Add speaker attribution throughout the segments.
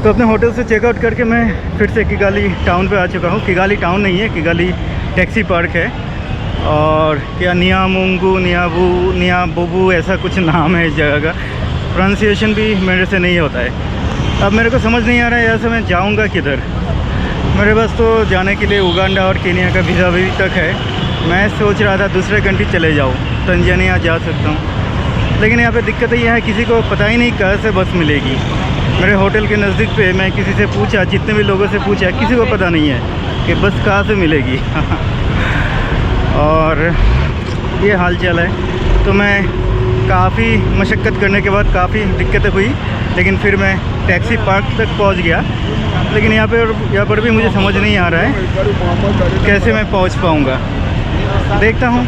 Speaker 1: तो अपने होटल से चेकआउट करके मैं फिर से किगाली टाउन पे आ चुका हूँ। किगाली टाउन नहीं है, किगाली टैक्सी पार्क है। और क्या नियामुंगू नियाबुबू ऐसा कुछ नाम है इस जगह का। प्रोनाउंसिएशन भी मेरे से नहीं होता है। अब मेरे को समझ नहीं आ रहा है यहाँ से मैं जाऊँगा किधर। मेरे पास तो जाने के लिए उगांडा और केनिया का वीज़ा अभी तक है। मैं सोच रहा था दूसरे कंट्री चले जाऊँ, तंजानिया जा सकता हूँ। लेकिन यहाँ पे दिक्कत ये है, किसी को पता ही नहीं कहाँ से बस मिलेगी। मेरे होटल के नज़दीक पे मैं किसी से पूछा, जितने भी लोगों से पूछा, किसी को पता नहीं है कि बस कहाँ से मिलेगी। और ये हाल चाल है। तो मैं काफ़ी मशक्क़त करने के बाद काफ़ी दिक्कतें हुई, लेकिन फिर मैं टैक्सी पार्क तक पहुंच गया। लेकिन यहाँ पर भी मुझे समझ नहीं आ रहा है कैसे मैं पहुंच पाऊंगा। देखता हूं।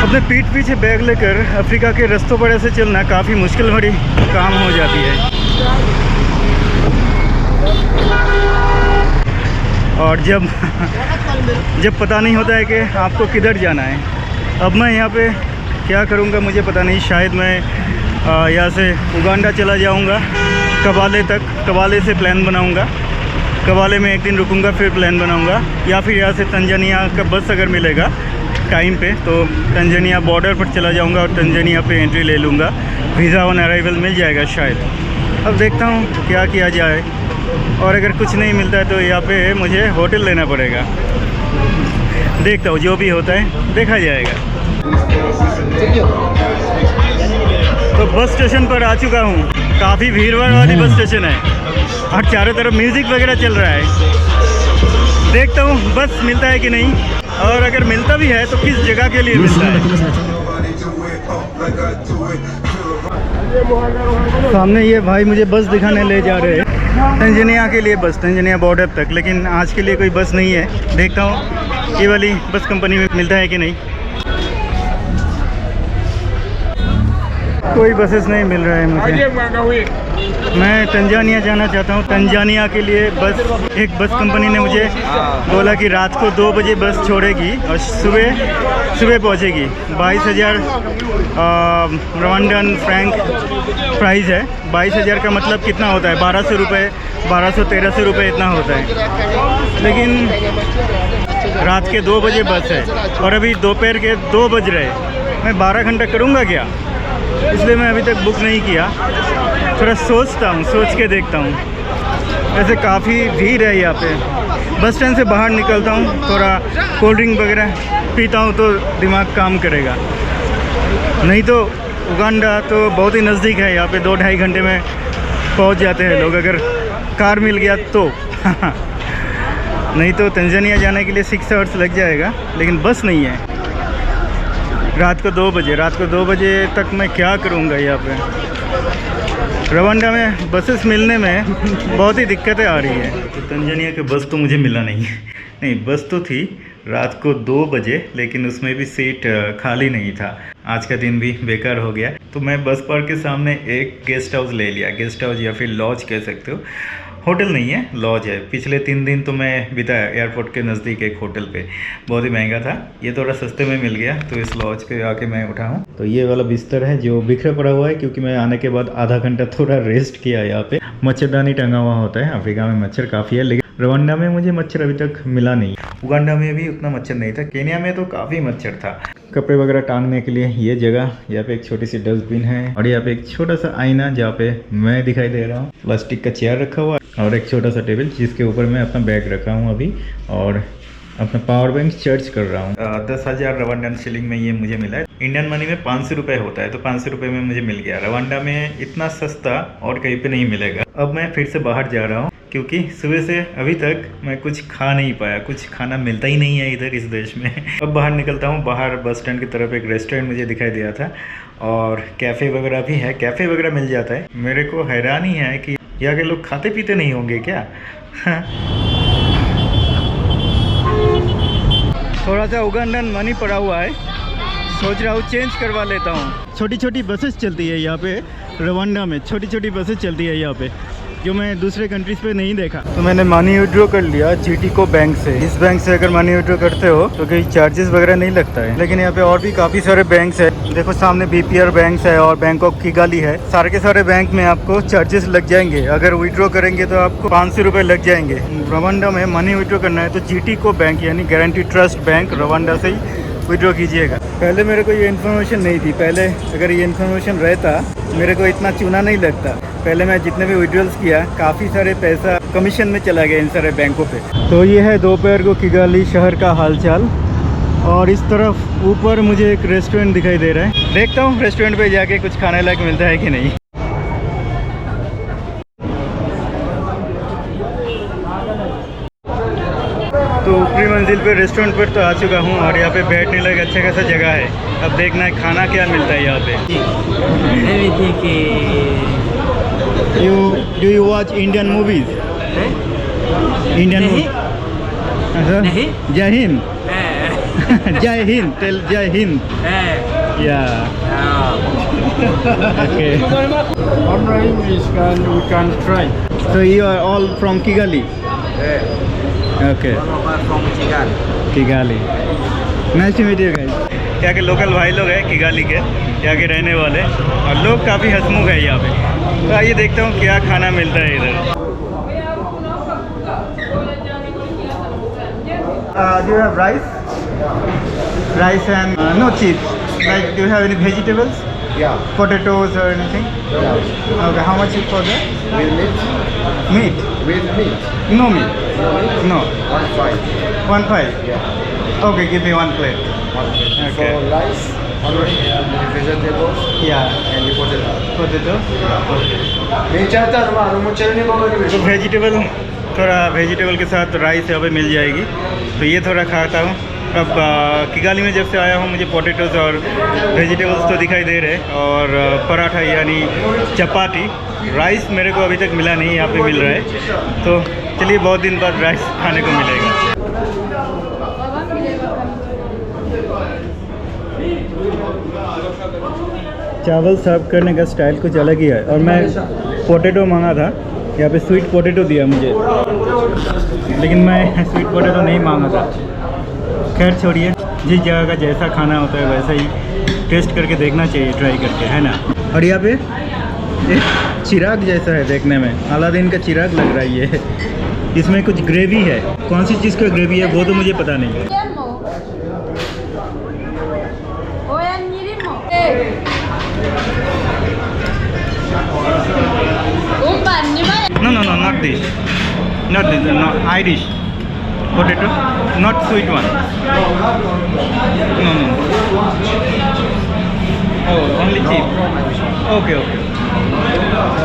Speaker 1: अपने पीठ पीछे बैग लेकर अफ्रीका के रास्तों पर ऐसे चलना काफ़ी मुश्किल भरी काम हो जाती है। और जब पता नहीं होता है कि आपको किधर जाना है। अब मैं यहाँ पे क्या करूँगा मुझे पता नहीं। शायद मैं यहाँ से उगांडा चला जाऊँगा कबाले तक। कबाले से प्लान बनाऊँगा, कबाले में एक दिन रुकूँगा, फिर प्लान बनाऊँगा। या फिर यहाँ से तंजानिया का बस अगर मिलेगा टाइम पे तो तंजानिया बॉर्डर पर चला जाऊँगा और तंजानिया पे एंट्री ले लूँगा। वीज़ा ऑन अराइवल मिल जाएगा शायद। अब देखता हूँ क्या किया जाए। और अगर कुछ नहीं मिलता है तो यहाँ पे मुझे होटल लेना पड़ेगा। देखता हूँ, जो भी होता है देखा जाएगा। तो बस स्टेशन पर आ चुका हूँ। काफ़ी भीड़ भाड़ वाली बस स्टेशन है और चारों तरफ म्यूज़िक वगैरह चल रहा है। देखता हूँ बस मिलता है कि नहीं, और अगर मिलता भी है तो किस जगह के लिए मिलता है। सामने ये भाई मुझे बस दिखाने ले जा रहे हैं तंजानिया के लिए, बस तंजानिया बॉर्डर तक। लेकिन आज के लिए कोई बस नहीं है। देखता हूँ ये वाली बस कंपनी में मिलता है कि नहीं। कोई बसेस नहीं मिल रहा है मुझे। मैं तंजानिया जाना चाहता हूँ। तंजानिया के लिए एक बस कंपनी ने मुझे बोला कि रात को 2 बजे बस छोड़ेगी और सुबह पहुँचेगी। 22,000 रवांडन फ्रैंक प्राइस है। 22,000 का मतलब कितना होता है? 1200 रुपये, 1200-1300 रुपये इतना होता है। लेकिन रात के 2 बजे बस है और अभी दोपहर के 2 बज रहे। मैं 12 घंटा करूँगा क्या? इसलिए मैं अभी तक बुक नहीं किया। थोड़ा सोचता हूँ, सोच के देखता हूँ। वैसे काफ़ी भीड़ है यहाँ पे। बस स्टैंड से बाहर निकलता हूँ, थोड़ा कोल्ड ड्रिंक वगैरह पीता हूँ तो दिमाग काम करेगा। नहीं तो उगांडा तो बहुत ही नज़दीक है। यहाँ पे 2-2.5 घंटे में पहुँच जाते हैं लोग, अगर कार मिल गया तो। नहीं तो तंजानिया जाने के लिए 6 आवर्स लग जाएगा, लेकिन बस नहीं है। रात को 2 बजे तक मैं क्या करूँगा यहाँ पे। रवांडा में बसेस मिलने में बहुत ही दिक्कतें आ रही है। तो तंजानिया के बस तो मुझे मिला नहीं, बस तो थी रात को 2 बजे, लेकिन उसमें भी सीट खाली नहीं था। आज का दिन भी बेकार हो गया। तो मैं बस पार्क के सामने एक गेस्ट हाउस ले लिया। गेस्ट हाउस या फिर लॉज कह सकते हो। होटल नहीं है, लॉज है। पिछले 3 दिन तो मैं बिताया एयरपोर्ट के नज़दीक एक होटल पे। बहुत ही महंगा था, ये थोड़ा सस्ते में मिल गया तो इस लॉज पे आके मैं उठा हूँ। तो ये वाला बिस्तर है जो बिखरा पड़ा हुआ है, क्योंकि मैं आने के बाद आधा घंटा थोड़ा रेस्ट किया। यहाँ पे मच्छरदानी टंगा हुआ होता है। अफ्रीका में मच्छर काफ़ी है, लेकिन रवांडा में मुझे मच्छर अभी तक मिला नहीं। उगांडा में भी उतना मच्छर नहीं था। केनिया में तो काफ़ी मच्छर था। कपड़े वगैरह टांगने के लिए ये जगह, यहाँ पे एक छोटी सी डस्टबिन है और यहाँ पे एक छोटा सा आईना जहाँ पे मैं दिखाई दे रहा हूँ। प्लास्टिक का चेयर रखा हुआ है और एक छोटा सा टेबल जिसके ऊपर मैं अपना बैग रखा हूँ अभी, और अपना पावर बैंक चार्ज कर रहा हूँ। 10,000 रवांडन शिलिंग में ये मुझे मिला है। इंडियन मनी में 500 रुपये होता है, तो 500 रुपये में मुझे मिल गया। रवांडा में इतना सस्ता और कहीं पे नहीं मिलेगा। अब मैं फिर से बाहर जा रहा हूँ, क्योंकि सुबह से अभी तक मैं कुछ खा नहीं पाया। कुछ खाना मिलता ही नहीं है इधर इस देश में। अब बाहर निकलता हूँ। बाहर बस स्टैंड की तरफ एक रेस्टोरेंट मुझे दिखाई दिया था और कैफ़े वगैरह भी है। कैफ़े वगैरह मिल जाता है। मेरे को हैरानी है कि यहाँ के लोग खाते पीते नहीं होंगे क्या? थोड़ा सा उगांडन मनी पड़ा हुआ है, सोच रहा हूँ चेंज करवा लेता हूँ। छोटी छोटी बसेस चलती है यहाँ पे रवांडा में, छोटी छोटी बसेस चलती है यहाँ पे। जो मैं दूसरे कंट्रीज पे नहीं देखा। तो मैंने मनी विड्रॉ कर लिया GTCO बैंक से। इस बैंक से अगर मनी विड्रॉ करते हो तो कोई चार्जेस वगैरह नहीं लगता है। लेकिन यहाँ पे और भी काफ़ी सारे बैंक्स है। देखो सामने BPR बैंक है और बैंक ऑफ किगाली है। सारे के सारे बैंक में आपको चार्जेस लग जाएंगे। अगर विड्रॉ करेंगे तो आपको 500 रुपये लग जाएंगे। रवांडा में मनी विड्रॉ करना है तो GTCO बैंक यानी गारंटी ट्रस्ट बैंक रवांडा से ही विड्रॉ कीजिएगा। पहले मेरे को ये इन्फॉर्मेशन नहीं थी। पहले अगर ये इन्फॉर्मेशन रहता मेरे को इतना चूना नहीं लगता। पहले मैं जितने भी विड्रॉल्स किया काफ़ी सारे पैसा कमीशन में चला गया इन सारे बैंकों पे। तो ये है दोपहर को किगाली शहर का हालचाल। और इस तरफ ऊपर मुझे एक रेस्टोरेंट दिखाई दे रहा है। देखता हूँ रेस्टोरेंट पे जाके कुछ खाने लायक मिलता है कि नहीं। तो ऊपरी मंजिल पे रेस्टोरेंट पर तो आ चुका हूँ और यहाँ पे बैठने लायक अच्छा खासा जगह है। अब देखना है खाना क्या मिलता है यहाँ पे। You watch Indian movies? Indian movies?
Speaker 2: नहीं।
Speaker 1: जय हिंद। जय हिंद। Tell जय Hind. Yeah. Okay.
Speaker 3: We can try.
Speaker 1: So you are all from Kigali? Okay.
Speaker 2: From Kigali.
Speaker 1: Kigali. Nice to meet you guys. यहाँ के लोकल भाई लोग हैं किगाली के, यहाँ के रहने वाले, और लोग काफ़ी हंसमुख है यहाँ पे। तो आइए देखता हूँ क्या खाना मिलता है इधर। Do you have rice? Rice and no chips. Like, do you have any vegetables?
Speaker 3: Yeah.
Speaker 1: Potatoes or anything?
Speaker 3: Yeah.
Speaker 1: Okay, how much is for that?
Speaker 3: With meat?
Speaker 1: Meat?
Speaker 3: With meat.
Speaker 1: No meat. No.
Speaker 3: 1.5.
Speaker 1: 1.5.
Speaker 3: Yeah.
Speaker 1: Okay, give me one plate.
Speaker 3: Okay.
Speaker 1: Okay.
Speaker 3: For rice, the vegetables,
Speaker 1: Yeah.
Speaker 3: and the potato.
Speaker 1: Potato.
Speaker 3: मैं चाहता हूँ मुझे नहीं बोलूँगी।
Speaker 1: तो vegetable, थोड़ा vegetable के साथ राइस यहाँ पे मिल जाएगी। तो ये थोड़ा खाता हूँ। अब किगाली में जब से आया हूँ मुझे पोटैटोज़ और वेजिटेबल्स तो दिखाई दे रहे हैं, और पराठा यानी चपाती। राइस मेरे को अभी तक मिला नहीं, यहाँ पे मिल रहा है। तो चलिए बहुत दिन बाद राइस खाने को मिलेगा। चावल सर्व करने का स्टाइल कुछ अलग ही है। और मैं पोटैटो मांगा था, यहाँ पे स्वीट पोटैटो दिया मुझे, लेकिन मैं स्वीट पोटैटो नहीं मांगा था। खैर छोड़िए, जिस जगह का जैसा खाना होता है वैसा ही टेस्ट करके देखना चाहिए, ट्राई करके, है ना। और यहाँ पे एक चिराग जैसा है देखने में, अलादीन का चिराग लग रहा है ये। इसमें कुछ ग्रेवी है, कौन सी चीज़ का ग्रेवी है वो तो मुझे पता नहीं। No, no, no, not this. Not this, no, Irish potato, not sweet one. No, no. Oh, only cheap. Okay, okay.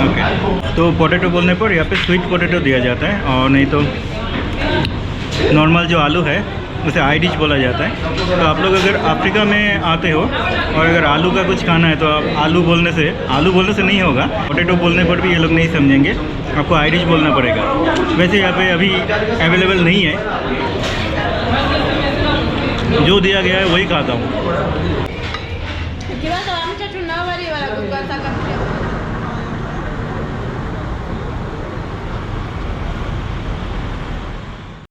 Speaker 1: Okay. तो पोटैटो बोलने पर यहाँ पे स्वीट पोटैटो दिया जाता है, और नहीं तो नॉर्मल जो आलू है उसे आइडिश बोला जाता है। तो आप लोग अगर अफ्रीका में आते हो और अगर आलू का कुछ खाना है तो आप आलू बोलने से नहीं होगा। पोटैटो बोलने पर भी ये लोग नहीं समझेंगे, आपको आइडिश बोलना पड़ेगा। वैसे यहाँ पे अभी अवेलेबल नहीं है, जो दिया गया है वही खाता हूँ।